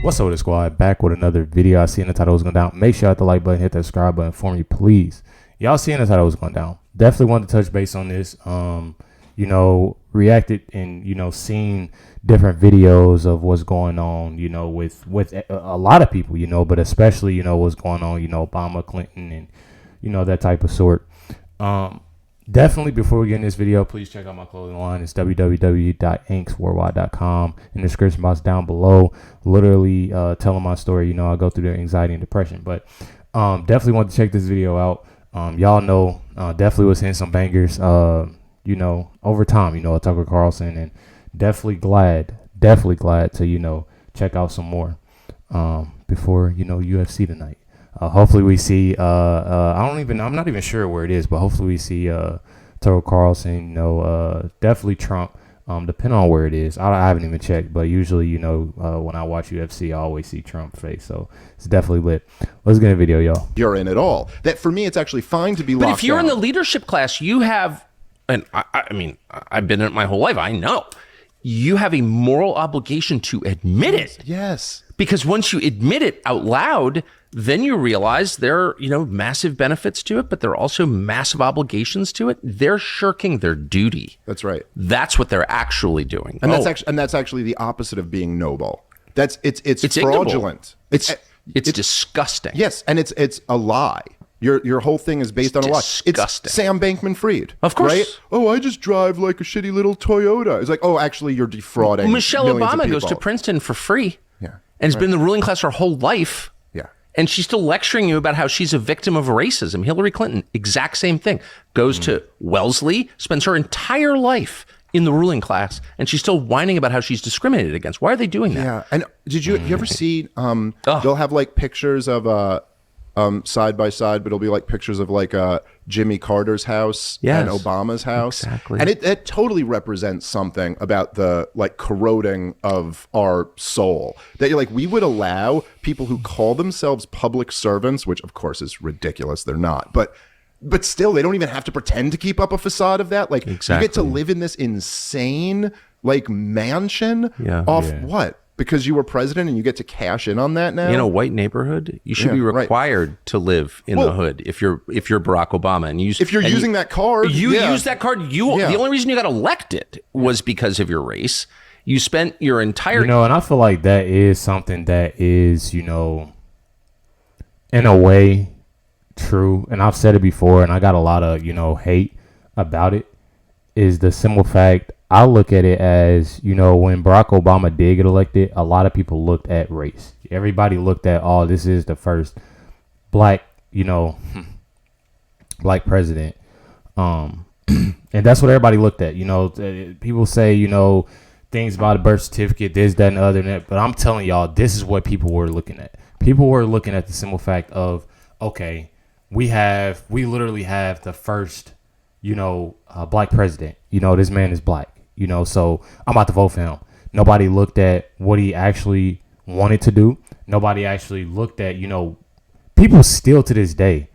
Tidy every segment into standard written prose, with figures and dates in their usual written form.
What's up with the squad? Back with another video. I see in the title was going down. Make sure you hit the like button, hit that subscribe button for me, please. Y'all see in the title was going down. Definitely wanted to touch base on this. Reacted and seen different videos of what's going on, with a lot of people, but especially, what's going on, Obama, Clinton, and that type of sort. Definitely, before we get in this video, please check out my clothing line. It's www.inksworldwide.com. In the description box down below, literally telling my story. I go through the anxiety and depression, but definitely want to check this video out. Y'all know, definitely was hitting some bangers, over time, Tucker Carlson, and definitely glad to, check out some more before, UFC tonight. Hopefully we see, I'm not even sure where it is, but hopefully we see Tucker Carlson, definitely Trump, depending on where it is. I haven't even checked, but usually, when I watch UFC, I always see Trump face. So it's definitely lit. Let's get a video, y'all. You're in at all. That for me, it's actually fine to be locked down. But if you're in the leadership class, you have, and I mean, I've been in it my whole life. I know. You have a moral obligation to admit it. Yes. Because once you admit it out loud, then you realize there are, massive benefits to it, but there are also massive obligations to it. They're shirking their duty. That's right. That's what they're actually doing. And that's actually the opposite of being noble. It's fraudulent. It's disgusting. Yes, and it's a lie. Your whole thing is based on a lie. Disgusting. It's Sam Bankman-Fried. Of course. Right? Oh, I just drive like a shitty little Toyota. It's like, oh, actually, you're defrauding. Michelle Obama goes to Princeton for free. Yeah. And has been in the ruling class her whole life. Yeah. And she's still lecturing you about how she's a victim of racism. Hillary Clinton, exact same thing. Goes to Wellesley, spends her entire life in the ruling class, and she's still whining about how she's discriminated against. Why are they doing that? Yeah. And did you ever see, they'll have like pictures of side by side, but it'll be like pictures of like Jimmy Carter's house and Obama's house. Exactly. And it totally represents something about the like corroding of our soul. That you're like, we would allow people who call themselves public servants, which of course is ridiculous, they're not, but still they don't even have to pretend to keep up a facade of that. Like you get to live in this insane like mansion what? Because you were president and you get to cash in on that now? In a white neighborhood, you should be required to live in the hood if you're Barack Obama. And if you're using that card. Use that card. The only reason you got elected was because of your race. You spent your entire... and I feel like that is something that is, in a way, true. And I've said it before, and I got a lot of, hate about it, is the simple fact... I look at it as, when Barack Obama did get elected, a lot of people looked at race. Everybody looked at, this is the first black, black president. And that's what everybody looked at. People say, things about a birth certificate, this, that, and the other. And that, but I'm telling y'all, this is what people were looking at. People were looking at the simple fact of, okay, we literally have the first, black president. This man is black. So I'm about to vote for him. Nobody looked at what he actually wanted to do. Nobody actually looked at, people still to this day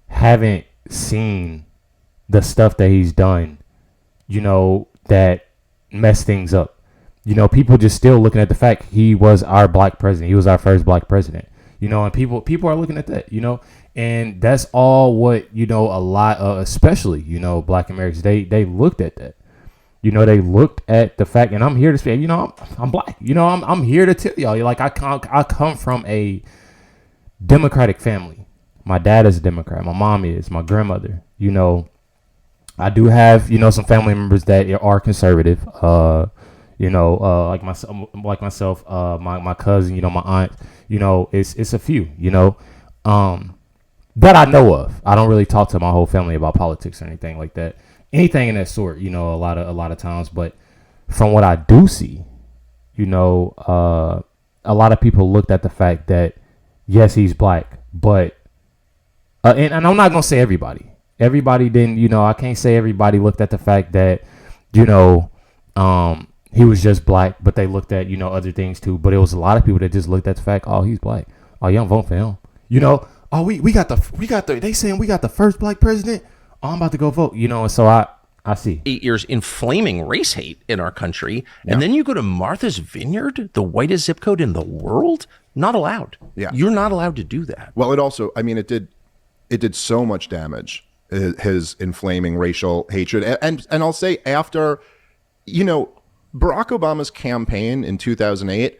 haven't seen the stuff that he's done, that messed things up. People just still looking at the fact he was our black president. He was our first black president, and people are looking at that, and that's all what, a lot of, especially, black Americans, they looked at that. They looked at the fact, and I'm here to say, I'm black. I'm here to tell y'all, like, I come from a Democratic family. My dad is a Democrat. My mom is. My grandmother. I do have, some family members that are conservative. Like myself, my cousin, my aunt. It's a few. That I know of. I don't really talk to my whole family about politics or anything like that. Anything in that sort, a lot of times. But from what I do see, a lot of people looked at the fact that, yes, he's black, but and I'm not gonna say everybody. Everybody didn't, I can't say everybody looked at the fact that, he was just black, but they looked at, other things too. But it was a lot of people that just looked at the fact, oh, he's black. Oh, you don't vote for him. We got the they saying we got the first black president. Oh, I'm about to go vote, and so I I see. 8 years inflaming race hate in our country. And then you go to Martha's Vineyard, the whitest zip code in the world. Not allowed. Yeah. You're not allowed to do that. Well, it also, I mean, it did so much damage, his inflaming racial hatred. And I'll say after, Barack Obama's campaign in 2008,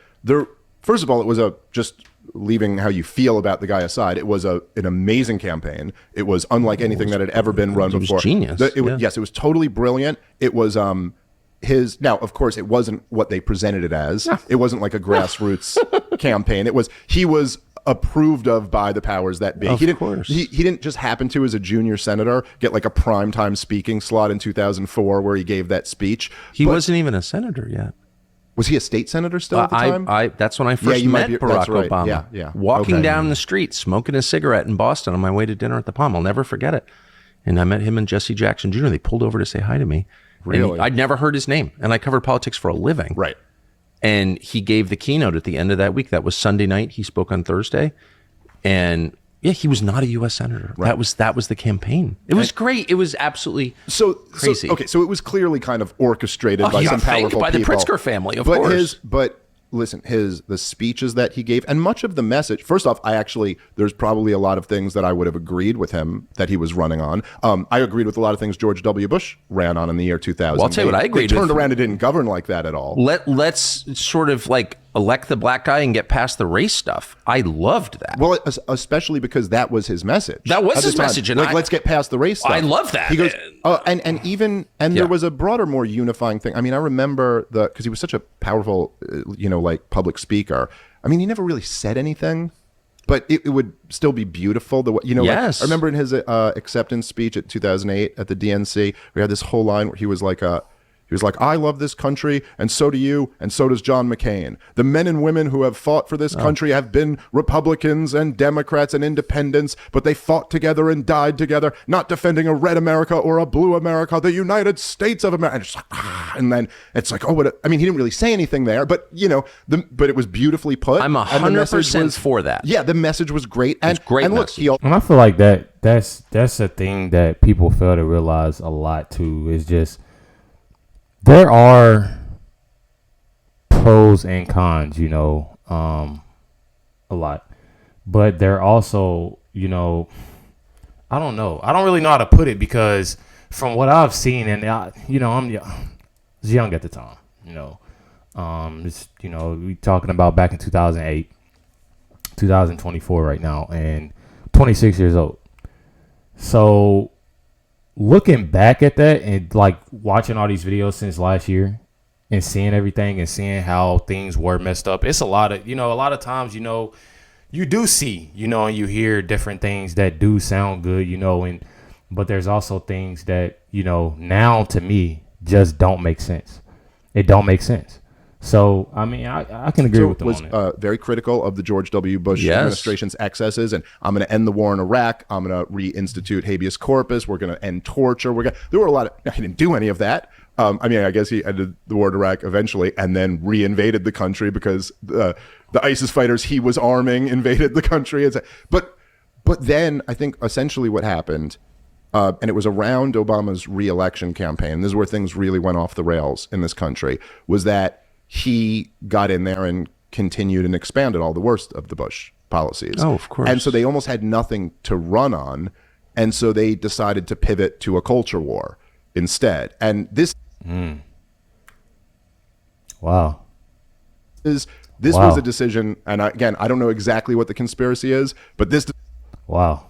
first of all, it was just leaving how you feel about the guy aside, it was an amazing campaign. It was unlike anything that had ever been run before. It was genius. Yes, it was totally brilliant. It was now, of course, it wasn't what they presented it as. It wasn't like a grassroots campaign. He was approved of by the powers that be. Of course. He didn't just happen to, as a junior senator, get like a primetime speaking slot in 2004 where he gave that speech. He wasn't even a senator yet. Was he a state senator still at the time? That's when I first met Barack Obama. Yeah. Walking down the street, smoking a cigarette in Boston on my way to dinner at the Palm. I'll never forget it. And I met him and Jesse Jackson Jr. They pulled over to say hi to me. Really? And I'd never heard his name. And I covered politics for a living. Right. And he gave the keynote at the end of that week. That was Sunday night. He spoke on Thursday. And yeah, he was not a U.S. senator. Right. That was the campaign. It was great. It was absolutely crazy. So it was clearly kind of orchestrated by some powerful by the people. Pritzker family, of course. But listen, the speeches that he gave, and much of the message. First off, there's probably a lot of things that I would have agreed with him that he was running on. I agreed with a lot of things George W. Bush ran on in the year 2000. Well, I'll tell you what I agreed with. They turned around and didn't govern like that at all. Let's sort of like elect the black guy and get past the race stuff. I loved that. Well, especially because that was his message. That was his message. And let's get past the race stuff. I love that. He goes, there was a broader, more unifying thing. I mean, I remember because he was such a powerful, like public speaker. I mean, he never really said anything, but it would still be beautiful. Yes. I remember in his acceptance speech at 2008 at the DNC, we had this whole line where he was like, I love this country, and so do you, and so does John McCain. The men and women who have fought for this country have been Republicans and Democrats and independents, but they fought together and died together, not defending a red America or a blue America, the United States of America. And it's like, and then it's like, he didn't really say anything there, but but it was beautifully put. I'm 100% for that. Yeah, the message was great. And great and look, message. And I feel like that's a thing that people fail to realize a lot too, is just there are pros and cons, a lot. But there also, I don't know. I don't really know how to put it, because from what I've seen, and I was young at the time, we talking about back in 2008, 2024 right now, and 26 years old. So looking back at that and like watching all these videos since last year and seeing everything and seeing how things were messed up, it's a lot of times, you do see, and you hear different things that do sound good, but there's also things that, now to me just don't make sense. It don't make sense. So, I mean, I can agree with them on that. Was very critical of the George W. Bush administration's excesses, and I'm going to end the war in Iraq. I'm going to reinstitute habeas corpus. We're going to end torture. There were a lot of. He didn't do any of that. I guess he ended the war in Iraq eventually, and then reinvaded the country because the ISIS fighters he was arming invaded the country. But then I think essentially what happened, and it was around Obama's re-election campaign. This is where things really went off the rails in this country. Was that he got in there and continued and expanded all the worst of the Bush policies. Oh, of course. And so they almost had nothing to run on. And so they decided to pivot to a culture war instead. And this Wow. This was a decision. And again, I don't know exactly what the conspiracy is, but this. Wow.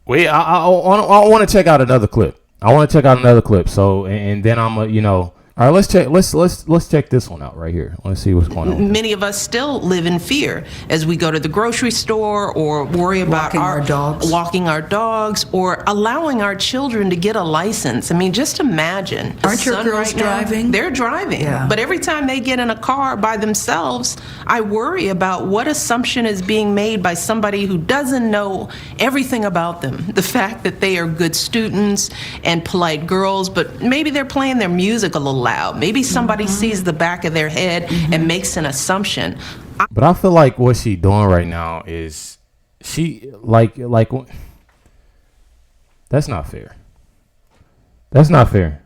Wait, I want to check out another clip. So, and then I'm all right, let's check this one out right here. Let's see what's going on. Many of us still live in fear as we go to the grocery store or worry about walking our dogs or allowing our children to get a license. I mean, just imagine. Aren't your girls driving? They're driving. Yeah. But every time they get in a car by themselves, I worry about what assumption is being made by somebody who doesn't know everything about them. The fact that they are good students and polite girls, but maybe they're playing their music a little loud. Maybe somebody sees the back of their head and makes an assumption. But I feel like what she's doing right now is she like that's not fair. That's not fair.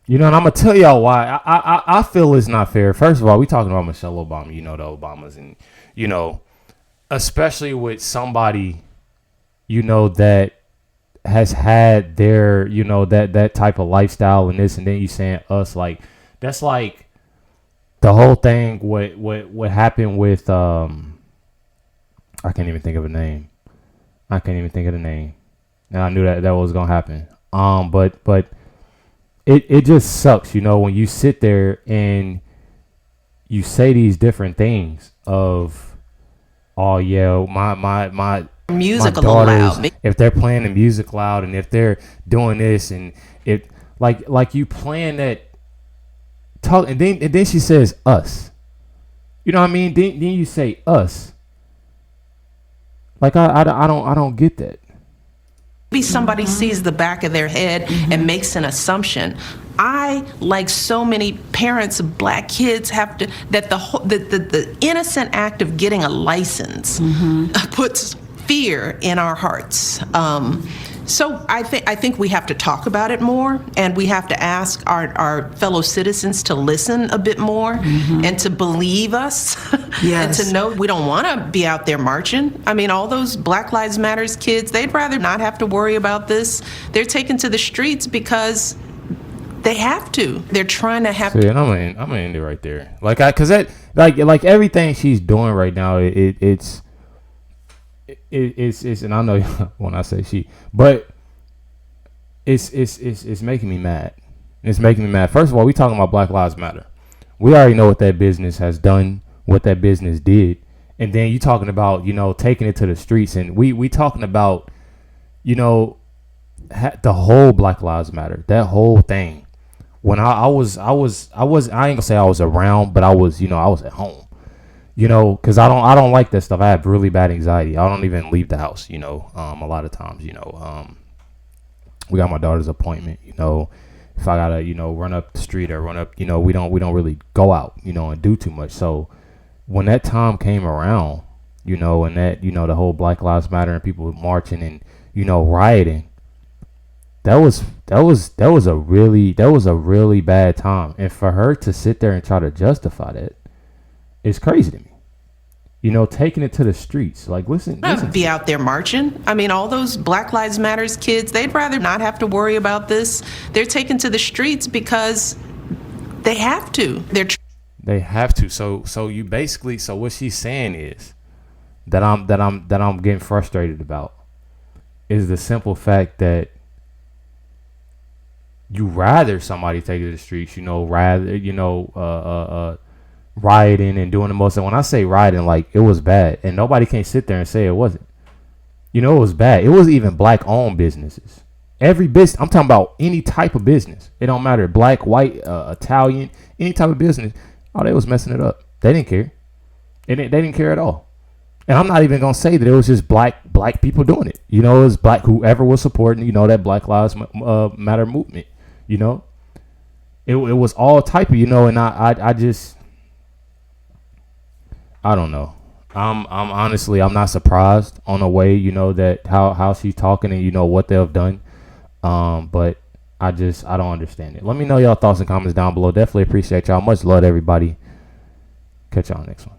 You know, and I'm gonna tell y'all why. I feel it's not fair. First of all, we talking about Michelle Obama. You know, the Obamas, and you know, especially with somebody, you know, that has had their, you know, that type of lifestyle and this, and then you saying us, like that's like the whole thing. What happened with I can't even think of a name. I can't even think of the name, and I knew that was gonna happen. But it just sucks, you know, when you sit there and you say these different things of, oh yeah, my Music my a little daughters, loud. if they're playing the music loud and if they're doing this and if like you playing that talk, and then she says us. You know what I mean? Then you say us. Like I don't get that. Maybe somebody sees the back of their head and makes an assumption. I, like so many parents of black kids, have to, that the innocent act of getting a license puts fear in our hearts. So I think we have to talk about it more, and we have to ask our fellow citizens to listen a bit more and to believe us and to know we don't want to be out there marching. I mean, all those Black Lives Matters kids, they'd rather not have to worry about this. They're taken to the streets because they have to. They're trying to have. See, and I'm gonna end it right there. Cause that like everything she's doing right now, it's and I know when I say she, but it's making me mad. It's making me mad. First of all, we talking about Black Lives Matter. We already know what that business has done, what that business did, and then you talking about, you know, taking it to the streets, and we talking about, you know, the whole Black Lives Matter, that whole thing. When I ain't gonna say I was around, but I was at home. You know, because I don't like that stuff. I have really bad anxiety. I don't even leave the house, you know, a lot of times, you know. We got my daughter's appointment, you know. If I gotta, you know, run up the street or run up, you know, we don't really go out, you know, and do too much. So when that time came around, you know, and that, you know, the whole Black Lives Matter and people marching and, you know, rioting, that was a really bad time. And for her to sit there and try to justify that, it's crazy to me. You know, taking it to the streets. Like, listen. Be out there marching. I mean, all those Black Lives Matters kids, they'd rather not have to worry about this. They're taken to the streets because they have to. They have to. So you basically, so what she's saying is that I'm getting frustrated about is the simple fact that you rather somebody take it to the streets, you know, rioting and doing the most. And when I say rioting, like, it was bad, and nobody can sit there and say it wasn't. You know, it was bad. It was even black owned businesses. Every business, I'm talking about any type of business. It don't matter, black, white, Italian, any type of business. Oh, they was messing it up. They didn't care. They didn't care at all. And I'm not even gonna say that it was just black people doing it. You know, it was black, whoever was supporting, you know, that Black Lives Matter movement. You know, it was all type of, you know, and I just, I don't know. I'm honestly, I'm not surprised on the way, you know, that how she's talking and, you know, what they've done. But I don't understand it. Let me know y'all thoughts and comments down below. Definitely appreciate y'all. Much love to everybody. Catch y'all next one.